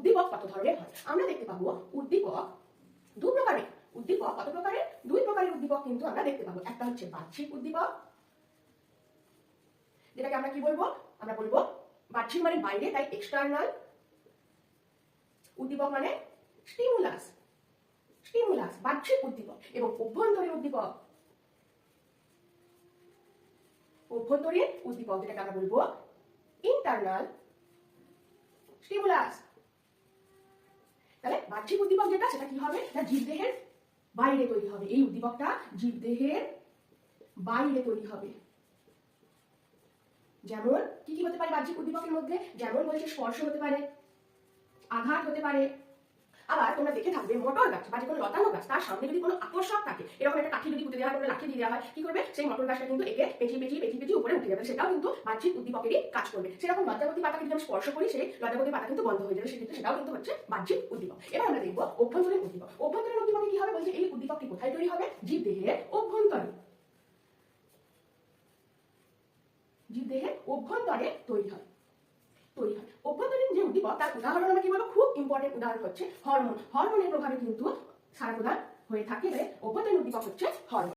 উদ্দীপক কত ধরনের হয়? আমরা দেখতে পাবো উদ্দীপক দু প্রকারের। উদ্দীপক কত প্রকারের? দুই প্রকারের উদ্দীপক কিন্তু আমরা দেখতে পাবো। একটা হচ্ছে বাহ্যিক উদ্দীপক, যেটাকে আমরা কি বলবো? আমরা বলবো বাহ্যিক মানে বাইরে, তাই এক্সটার্নাল। উদ্দীপক মানে স্টিমুলাস, স্টিমুলাস বাহ্যিক উদ্দীপক। এবং অভ্যন্তরীণ উদ্দীপক, অভ্যন্তরীণ উদ্দীপক যেটাকে আমরা বলবো ইন্টারনাল স্টিমুলাস। তাহলে বাহ্যিক উদ্দীপক যেটা, সেটা কি হবে? না, জীবদেহের বাইরে তৈরি হবে। এই উদ্দীপকটা জীবদেহের বাইরে তৈরি হবে। যেমন কি কি হতে পারে বাহ্যিক উদ্দীপকের মধ্যে? যেমন বলছে স্পর্শ হতে পারে, আঘাত হতে পারে। আবার তোমরা দেখে থাকবে মটর গাছ বা যে কোনো লতানো গাছ, তার সামনে যদি কোনো আকর্ষক থাকে, এরকম একটা কাঠি যদি পুঁতে দেওয়া হয়, কোনো লাঠি দিয়ে দেওয়া হয়, কি করবে? সেই মটর গাছটা কিন্তু একে পেঁচিয়ে পেঁচিয়ে পেঁচিয়ে পেঁচিয়ে উপরে উঠে যাবে। সেটাও কিন্তু বাহ্যিক উদ্দীপকেরই কাজ করবে। সেরকম লজ্জাবতী পাতাকে যদি আমি স্পর্শ করি, সেই লজ্জাবতী পাতা কিন্তু বন্ধ হয়ে যাবে। সেটাও কিন্তু হচ্ছে বাহ্যিক উদ্দীপক। এবার আমরা দেখবো অভ্যন্তরীণ উদ্দীপক। অভ্যন্তরীণ উদ্দীপকে কি হবে? বলছে এই উদ্দীপকটি কোথায় তৈরি হবে? জীবদেহের অভ্যন্তরে, জীবদেহের অভ্যন্তরে তৈরি হয়। অভ্যন্তরীণ যে উদ্দীপক, তার উদাহরণ আমরা কি বলবো? খুব ইম্পর্টেন্ট উদাহরণ হচ্ছে হরমোন। হরমোনের প্রভাবে কিন্তু সারা প্রদান হয়ে থাকে। অভ্যন্তরীণ উদ্দীপক হচ্ছে হরমোন।